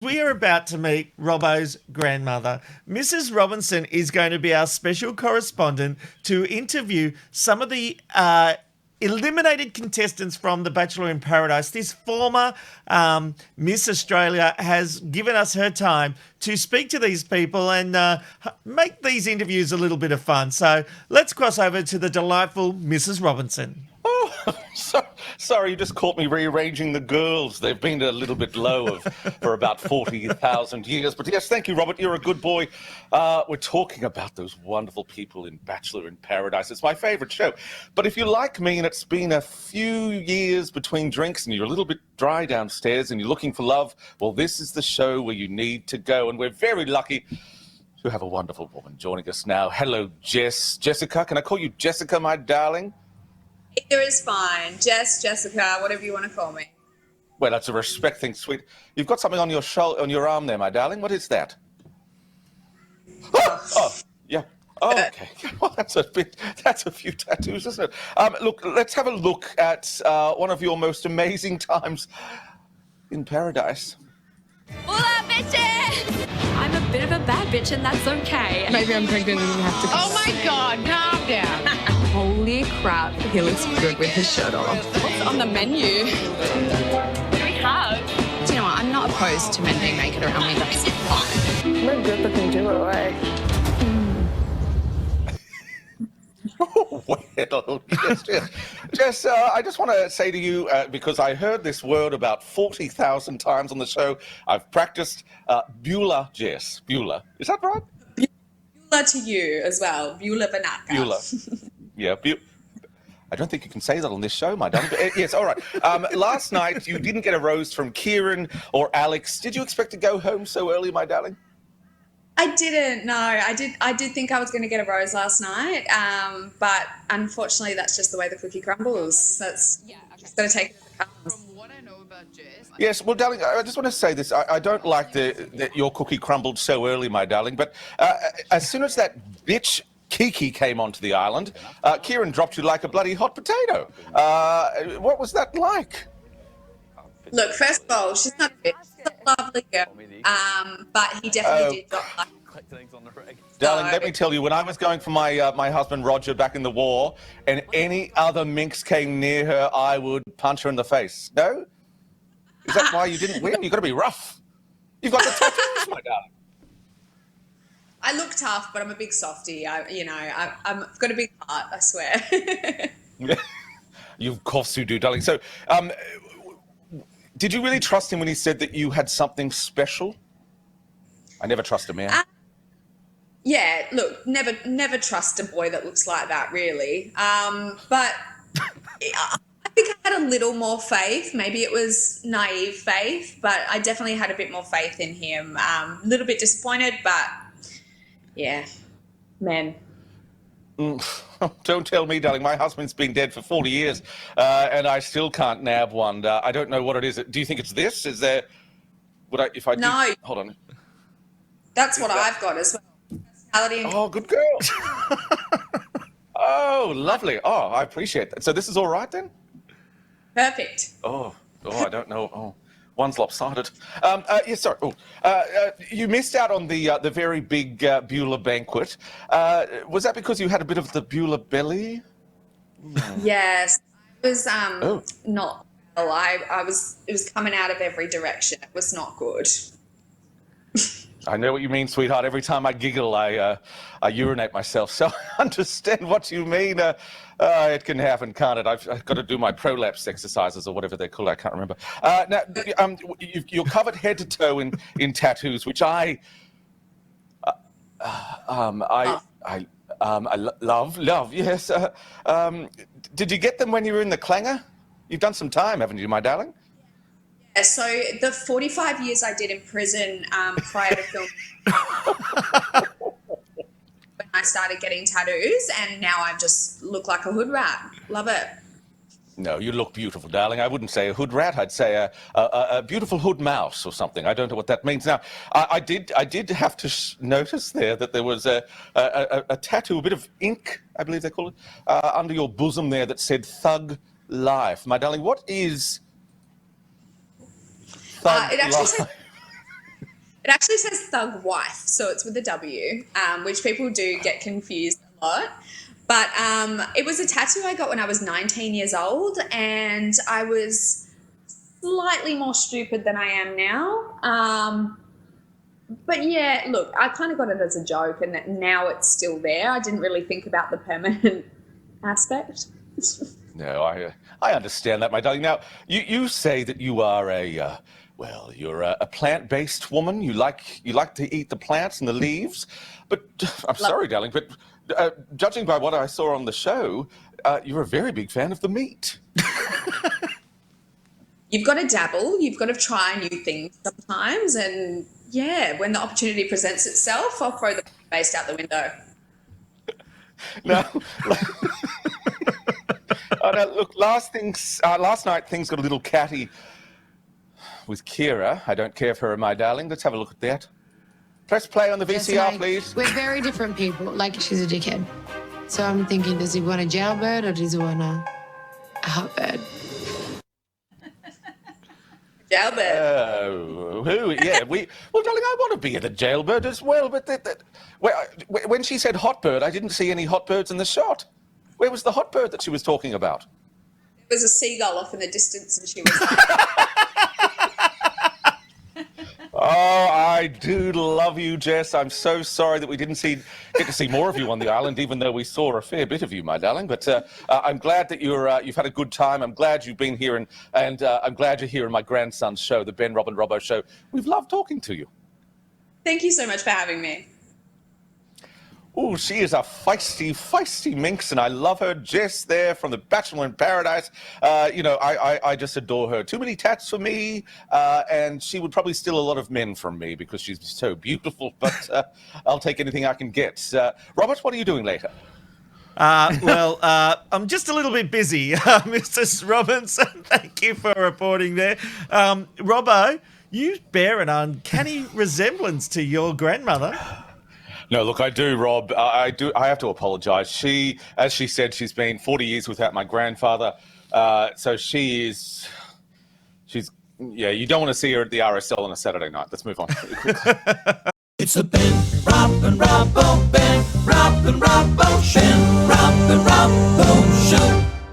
We are about to meet Robbo's grandmother. Mrs. Robinson is going to be our special correspondent to interview some of the eliminated contestants from The Bachelor in Paradise. This former Miss Australia has given us her time to speak to these people and make these interviews a little bit of fun. So let's cross over to the delightful Mrs. Robinson. Oh, sorry, you just caught me rearranging the girls. They've been a little bit low for about 40,000 years. But yes, thank you, Robert. You're a good boy. We're talking about those wonderful people in Bachelor in Paradise. It's my favourite show. But if you're like me and it's been a few years between drinks and you're a little bit dry downstairs and you're looking for love, well, this is the show where you need to go. And we're very lucky to have a wonderful woman joining us now. Hello, Jess. Jessica, can I call you Jessica, my darling? Either is fine. Jess, Jessica, whatever you want to call me. Well, that's a respect thing, sweet. You've got something on your on your arm there, my darling. What is that? Oh, yeah. Oh, okay. Well, that's a few tattoos, isn't it? Look, let's have a look at one of your most amazing times in paradise. Hola, bitches! I'm a bit of a bad bitch, and that's okay. Maybe I'm pregnant and you have to. Oh my God, calm down. Holy crap, he looks good with his shirt off. What's on the menu? What do we have? Do you know what? I'm not opposed to men being naked around me. That's fine. We're good looking duo, eh? Oh, well, yes. Jess, I just want to say to you, because I heard this word about 40,000 times on the show, I've practiced Beulah, Jess. Beulah. Is that right? Beulah to you as well. Beulah Banaka. Beulah. Yeah, I don't think you can say that on this show, my darling. But, yes, all right. Last night, you didn't get a rose from Kieran or Alex. Did you expect to go home so early, my darling? I didn't. No, I did think I was going to get a rose last night, but unfortunately, that's just the way the cookie crumbles. That's just going to take it as it comes. From what I know about Jess, Yes, well, darling, I just want to say this. I don't like that your cookie crumbled so early, my darling, but as soon as that bitch Kiki came onto the island, Kieran dropped you like a bloody hot potato. What was that like? Look, first of all, she's not a bitch. She's a lovely girl, but he definitely did drop like. Darling, let me tell you, when I was going for my husband Roger back in the war, and any other minx came near her, I would punch her in the face. No? Is that why you didn't win? You've got to be rough. You've got the tattoos, my darling. I look tough, but I'm a big softie. I've got a big heart, I swear. You of course you do, darling. So, did you really trust him when he said that you had something special? I never trust a man. Yeah, look, never trust a boy that looks like that, really. But I think I had a little more faith. Maybe it was naive faith, but I definitely had a bit more faith in him. A little bit disappointed, but yeah, men. Don't tell me, darling. My husband's been dead for 40 years, and I still can't nab one. I don't know what it is. Do you think it's this? Is there? No. Hold on. That's what I've got as well. Personality and Oh, good girl. Oh, lovely. Oh, I appreciate that. So this is all right then? perfect. Oh, I don't know. Oh, one's lopsided. Yes, sorry. Oh, you missed out on the very big Beulah banquet. Was that because you had a bit of the Beulah belly? Yes, it was Oh. not well. It was coming out of every direction. It was not good. I know what you mean, sweetheart. Every time I giggle, I urinate myself. So I understand what you mean. It can happen, can't it? I've got to do my prolapse exercises or whatever they're called. I can't remember. Now, you're covered head to toe in tattoos, which I love. Yes. Did you get them when you were in the clanger? You've done some time, haven't you, my darling? Yeah, so the 45 years I did in prison prior to filming, when I started getting tattoos, and now I just look like a hood rat. Love it. No, you look beautiful, darling. I wouldn't say a hood rat. I'd say a beautiful hood mouse or something. I don't know what that means. Now, I did have to notice there that there was a tattoo, a bit of ink, I believe they call it, under your bosom there that said Thug Life. My darling, what is Thug It actually Life? says It actually says thug wife, so it's with a W, which people do get confused a lot. But it was a tattoo I got when I was 19 years old, and I was slightly more stupid than I am now. But yeah, look, I kind of got it as a joke, and now it's still there. I didn't really think about the permanent aspect. No, I understand that, my darling. Now, you say that you are you're a plant-based woman. You like to eat the plants and the leaves. But I'm sorry, darling, but judging by what I saw on the show, you're a very big fan of the meat. You've got to dabble. You've got to try new things sometimes, and yeah, when the opportunity presents itself, I'll throw the plant-based out the window. Now, now, look, last night things got a little catty with Kira. I don't care for her, my darling. Let's have a look at that. Press play on the Jess VCR, and I, please. We're very different people. Like, she's a dickhead. So I'm thinking, does he want a jailbird or does he want a hotbird? Jailbird. Who? Yeah, well, darling, I want to be the jailbird as well, but when she said hotbird, I didn't see any hotbirds in the shot. Where was the hotbird that she was talking about? There was a seagull off in the distance, and she was like, Oh, I do love you, Jess. I'm so sorry that we didn't get to see more of you on the island, even though we saw a fair bit of you, my darling. But I'm glad that you've had a good time. I'm glad you've been here, and I'm glad you're here in my grandson's show, the Ben Robin Robbo Show. We've loved talking to you. thank you so much for having me. Oh, she is a feisty minx, and I love her. Jess there from the Bachelor in Paradise. I just adore her. Too many tats for me, and she would probably steal a lot of men from me because she's so beautiful, but I'll take anything I can get. Robert, what are you doing later? I'm just a little bit busy, Mrs. Robinson. Thank you for reporting there. Robbo, you bear an uncanny resemblance to your grandmother. No, look, I do, Rob. I have to apologise. She, as she said, she's been 40 years without my grandfather. So she's. Yeah, you don't want to see her at the RSL on a Saturday night. Let's move on. It's the Ben, Rob and Robbo, Ben, Rob and Robbo, Ben, Rob and Robbo Show.